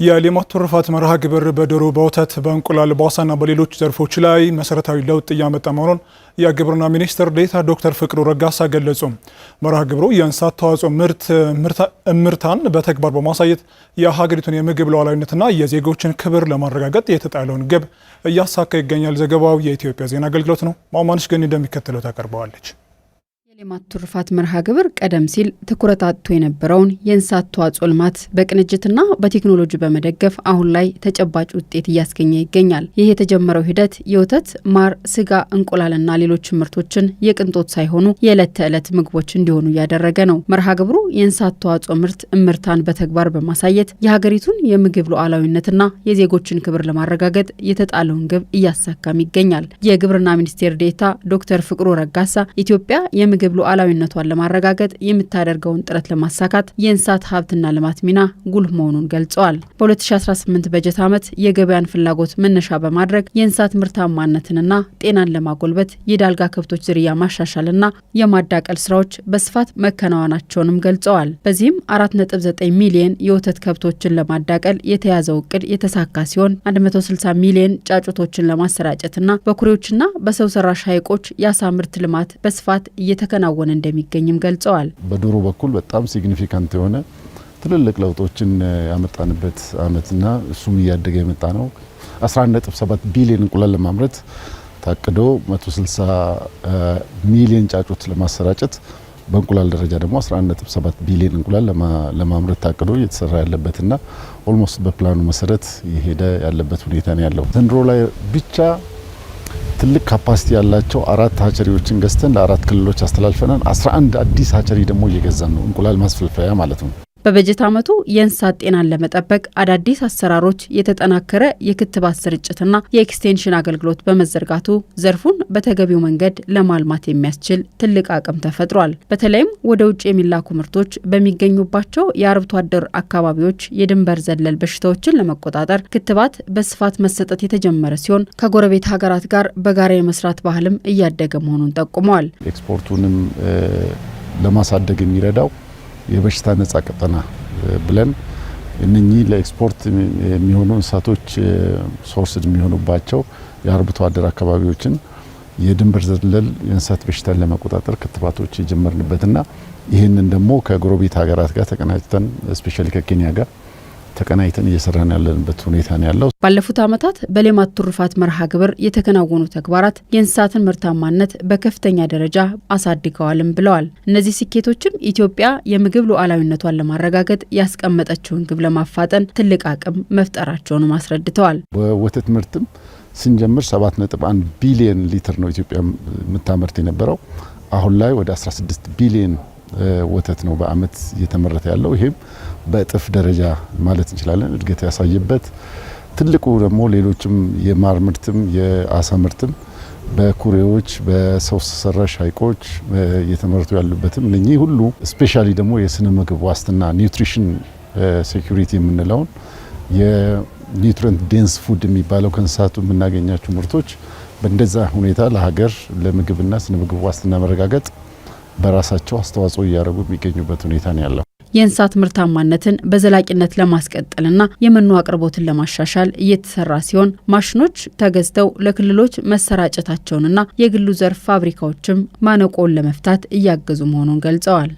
የሌማት ትሩፋት መርሃ ግብር በዶሮ በወተት በእንቁላል በአሳና በሌሎች ዘርፎች ላይ መሰረታዊ ለውጥ እያመጣ መሆኑን የግብርና ሚኒስትር ዴኤታ ዶክተር ፍቅሩ ረጋሳ ገለጹ። መርሃ ግብሩ የእንስሳት ተዋጽኦ ምርታን በተግባር በማሳየት የሀገሪቱን የምግብ ሉዓላዊነትና የዜጎችን ክብር ለማረጋገጥ የተጣለውን ግብ እያሳካ ይገኛል። ዘገባው የኢትዮጵያ ዜና አገልግሎት ነው። ማማንሽ ግን እንደሚከተለው ታቀርበዋለች። የሌማት ትሩፋት መርሃ ግብር ቀደም ሲል ትኩረት አጥቶ የነበረውን የእንስሳት ተዋጽኦ ልማት በቅንጅትና በቴክኖሎጂ በመደገፍ አሁን ላይ ተጨባጭ ውጤት እያስገኘ ይገኛል። ይህ የተጀመረው ሂደት የወተት፣ ማር፣ ስጋ፣ እንቁላልና ሌሎች ምርቶችን የቅንጦት ሳይሆኑ የዕለት ተዕለት ምግቦች እንዲሆኑ እያደረገ ነው። መርሃ ግብሩ የእንስሳት ተዋጽኦ ምርታን በተግባር በማሳየት የሀገሪቱን የምግብ ሉዓላዊነትና የዜጎችን ክብር ለማረጋገጥ የተጣለውን ግብ እያሳካም ይገኛል። የግብርና ሚኒስቴር ዴኤታ ዶክተር ፍቅሩ ረጋሳ ኢትዮጵያ የምግብ ሉዓላዊነቷን ለማረጋገጥ የምታደርገውን ጥረት ለማሳካት የእንስሳት ሀብትና ልማት ሚና ጉልህ መሆኑን ገልጸዋል። በ2018 በጀት ዓመት የገበያን ፍላጎት መነሻ በማድረግ የእንስሳት ምርታማነትንና ጤናን ለማጎልበት የዳልጋ ከብቶች ዝርያ ማሻሻልና የማዳቀል ስራዎች በስፋት መከናወናቸውንም ገልጸዋል። በዚህም 4.9 ሚሊዮን የወተት ከብቶችን ለማዳቀል የተያዘው እቅድ የተሳካ ሲሆን 160 ሚሊዮን ጫጩቶችን ለማሰራጨትና በኩሬዎችና በሰው ሰራሽ ሐይቆች የአሳ ምርት ልማት በስፋት እየተከናወነ እንደሚገኝም ገልጸዋል። በዶሮ በኩል በጣም ሲግኒፊካንት የሆነ ትልልቅ ለውጦችን ያመጣንበት አመትና እሱም እያደገ የመጣ ነው። 11.7 ቢሊዮን እንቁላል ለማምረት ታቅዶ 160 ሚሊዮን ጫጩት ለማሰራጨት በእንቁላል ደረጃ ደግሞ 11.7 ቢሊዮን እንቁላል ለማምረት ታቅዶ እየተሰራ ያለበትና ኦልሞስት በፕላኑ መሰረት የሄደ ያለበት ሁኔታ ነው ያለው። ዘንድሮ ላይ ብቻ ትልቅ ካፓሲቲ ያላቸው 4 ሃቸሪዎችን ገዝተን ለ4 ክልሎች አስተላልፈናል። 11 አዲስ ሃቸሪ ደግሞ እየገዛን ነው፣ እንቁላል ማስፈልፈያ ማለት ነው። በበጀት ዓመቱ የእንስሳት ጤናን ለመጠበቅ አዳዲስ አሰራሮች፣ የተጠናከረ የክትባት ስርጭትና የኤክስቴንሽን አገልግሎት በመዘርጋቱ ዘርፉን በተገቢው መንገድ ለማልማት የሚያስችል ትልቅ አቅም ተፈጥሯል። በተለይም ወደ ውጭ የሚላኩ ምርቶች በሚገኙባቸው የአርብቶ አደር አካባቢዎች የድንበር ዘለል በሽታዎችን ለመቆጣጠር ክትባት በስፋት መሰጠት የተጀመረ ሲሆን ከጎረቤት ሀገራት ጋር በጋራ የመስራት ባህልም እያደገ መሆኑን ጠቁመዋል። ኤክስፖርቱንም ለማሳደግ የሚረዳው የበሽታ ነጻ ቀጠና ብለን እነኚህ ለኤክስፖርት የሚሆኑ እንስሳቶች ሶርስድ የሚሆኑባቸው የአርብቶ አደር አካባቢዎችን የድንበር ዘለል የእንስሳት በሽታን ለመቆጣጠር ክትባቶች የጀመርንበትና ይህንን ደግሞ ከጎረቤት ሀገራት ጋር ተቀናጅተን ስፔሻሊ ከኬንያ ጋር ተቀናይተን እየሰራን ያለንበት ሁኔታ ነው ያለው። ባለፉት ዓመታት በሌማት ትሩፋት መርሃ ግብር የተከናወኑ ተግባራት የእንስሳትን ምርታማነት በከፍተኛ ደረጃ አሳድገዋልም ብለዋል። እነዚህ ስኬቶችም ኢትዮጵያ የምግብ ሉዓላዊነቷን ለማረጋገጥ ያስቀመጠችውን ግብ ለማፋጠን ትልቅ አቅም መፍጠራቸውንም አስረድተዋል። በወተት ምርትም ስንጀምር 7.1 ቢሊዮን ሊትር ነው ኢትዮጵያ የምታመርት የነበረው። አሁን ላይ ወደ 16 ቢሊዮን ወተት ነው በአመት እየተመረተ ያለው። ይሄም በእጥፍ ደረጃ ማለት እንችላለን እድገት ያሳየበት ትልቁ ደግሞ ሌሎችም የማር ምርትም የአሳ ምርትም በኩሬዎች በሰው ሰራሽ ሐይቆች እየተመረቱ ያሉበትም እነኚህ ሁሉ ስፔሻሊ ደግሞ የስነ ምግብ ዋስትና ኒውትሪሽን ሴኩሪቲ የምንለውን የኒውትሪየንት ዴንስ ፉድ የሚባለው ከእንስሳቱ የምናገኛቸው ምርቶች በእንደዛ ሁኔታ ለሀገር ለምግብና ስነ ምግብ ዋስትና መረጋገጥ በራሳቸው አስተዋጽኦ እያደረጉ የሚገኙበት ሁኔታ ነው ያለው። የእንስሳት ምርታማነትን በዘላቂነት ለማስቀጠልና የመኖ አቅርቦትን ለማሻሻል እየተሰራ ሲሆን ማሽኖች ተገዝተው ለክልሎች መሰራጨታቸውንና የግሉ ዘርፍ ፋብሪካዎችም ማነቆውን ለመፍታት እያገዙ መሆኑን ገልጸዋል።